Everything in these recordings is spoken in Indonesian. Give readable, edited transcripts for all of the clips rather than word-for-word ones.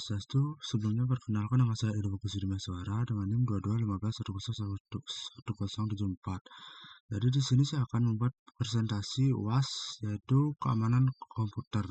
Swastiastu, sebelumnya perkenalkan nama saya Edo Kusudi Suara dengan NIM 2215101074. Jadi di sini saya akan membuat presentasi UAS yaitu keamanan komputer.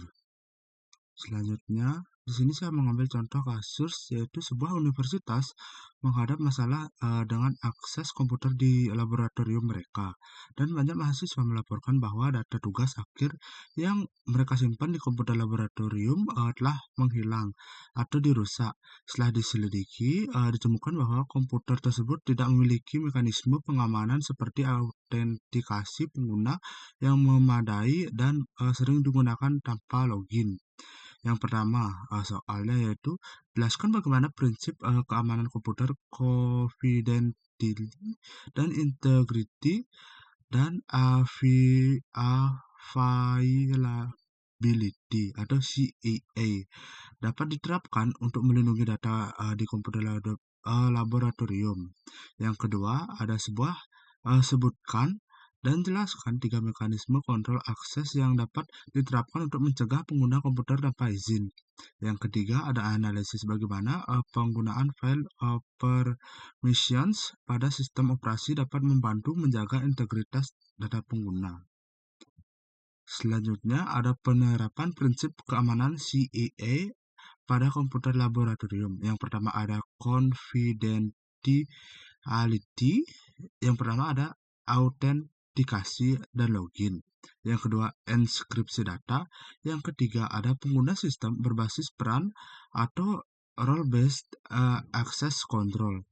Selanjutnya, di sini saya mengambil contoh kasus yaitu sebuah universitas menghadap masalah dengan akses komputer di laboratorium mereka. Dan banyak mahasiswa melaporkan bahwa data tugas akhir yang mereka simpan di komputer laboratorium telah menghilang atau dirusak. Setelah diselidiki, ditemukan bahwa komputer tersebut tidak memiliki mekanisme pengamanan seperti autentikasi pengguna yang memadai dan sering digunakan tanpa login. Yang pertama, soalnya yaitu jelaskan bagaimana prinsip keamanan komputer, confidentiality dan integrity dan availability atau CAA dapat diterapkan untuk melindungi data di komputer laboratorium. Yang kedua, ada sebutkan dan jelaskan 3 mekanisme kontrol akses yang dapat diterapkan untuk mencegah pengguna komputer tanpa izin. Yang ketiga, ada analisis bagaimana penggunaan file permissions pada sistem operasi dapat membantu menjaga integritas data pengguna. Selanjutnya, ada penerapan prinsip keamanan CAA pada komputer laboratorium. Yang pertama ada confidentiality, yang pertama ada autentikasi dan login. Yang kedua, enkripsi data. Yang ketiga, ada pengguna sistem berbasis peran atau role-based access control.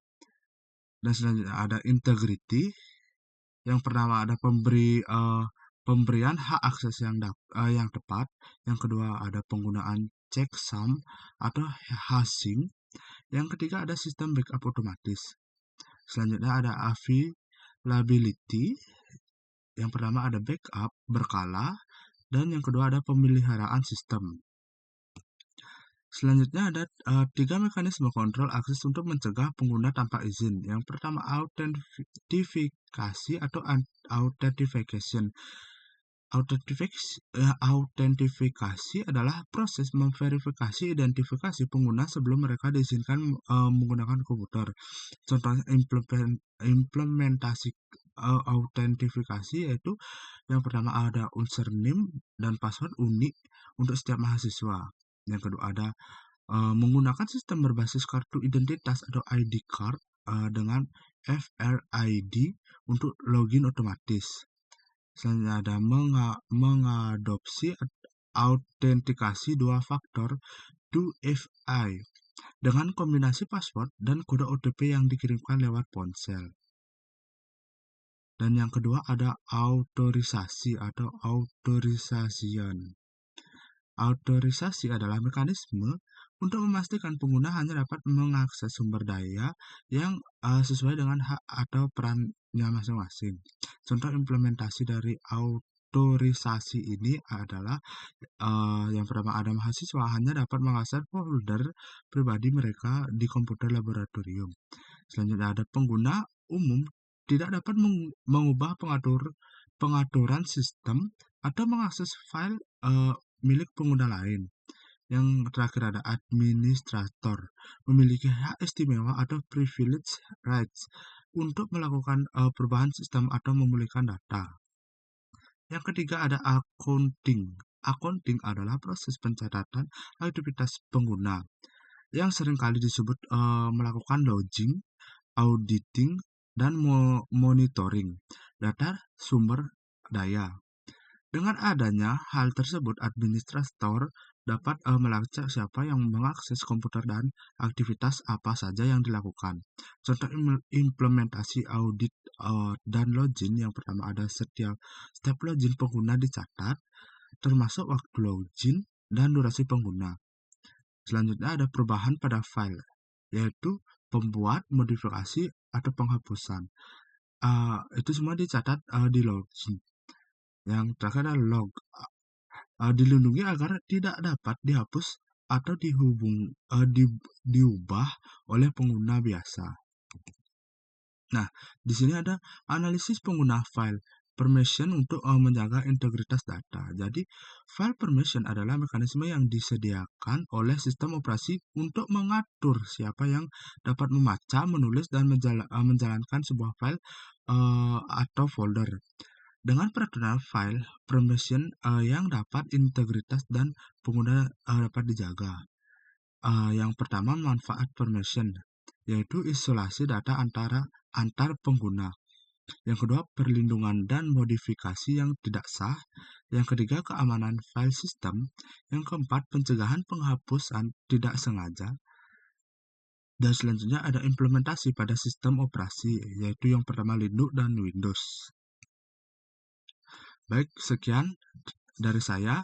Dan selanjutnya ada integrity. Yang pertama ada pemberian hak akses yang tepat. Yang kedua ada penggunaan checksum atau hashing. Yang ketiga ada sistem backup otomatis. Selanjutnya ada availability. Yang pertama ada backup berkala, dan yang kedua ada pemeliharaan sistem. Selanjutnya ada 3 mekanisme kontrol akses untuk mencegah pengguna tanpa izin. Yang pertama autentifikasi atau authentication. Autentifikasi adalah proses memverifikasi identifikasi pengguna sebelum mereka diizinkan menggunakan komputer. Contoh implementasi autentifikasi yaitu yang pertama ada username dan password unik untuk setiap mahasiswa. Yang kedua ada menggunakan sistem berbasis kartu identitas atau ID card dengan FRID untuk login otomatis. Selanjutnya ada mengadopsi autentikasi 2 faktor 2FI dengan kombinasi password dan kode OTP yang dikirimkan lewat ponsel. Dan yang kedua ada autorisasi atau authorization. Autorisasi adalah mekanisme untuk memastikan pengguna hanya dapat mengakses sumber daya yang sesuai dengan hak atau perannya masing-masing. Contoh implementasi dari autorisasi ini adalah yang pertama ada mahasiswa hanya dapat mengakses folder pribadi mereka di komputer laboratorium. Selanjutnya ada pengguna umum tidak dapat mengubah pengaturan sistem atau mengakses file milik pengguna lain. Yang terakhir ada administrator memiliki hak istimewa atau privilege rights untuk melakukan perubahan sistem atau memulihkan data. Yang ketiga ada accounting. Accounting adalah proses pencatatan aktivitas pengguna yang seringkali disebut melakukan logging, auditing, dan monitoring data sumber daya. Dengan adanya hal tersebut, administrator dapat melacak siapa yang mengakses komputer dan aktivitas apa saja yang dilakukan. Contoh implementasi audit dan login. Yang pertama ada setiap login pengguna dicatat, termasuk waktu login dan durasi pengguna. Selanjutnya ada perubahan pada file, yaitu pembuat, modifikasi, atau penghapusan. Itu semua dicatat di login. Yang terakhir adalah log. Dilindungi agar tidak dapat dihapus atau diubah oleh pengguna biasa. Nah, di sini ada analisis pengguna file. permission untuk menjaga integritas data. Jadi, file permission adalah mekanisme yang disediakan oleh sistem operasi untuk mengatur siapa yang dapat membaca, menulis, dan menjalankan sebuah file atau folder. Dengan peraturan file permission yang dapat integritas dan pengguna dapat dijaga. Yang pertama, manfaat permission, yaitu isolasi data antar pengguna. Yang kedua, perlindungan dan modifikasi yang tidak sah. Yang ketiga, keamanan file system. Yang keempat, pencegahan penghapusan tidak sengaja. Dan selanjutnya ada implementasi pada sistem operasi, yaitu yang pertama Linux dan Windows. Baik, sekian dari saya.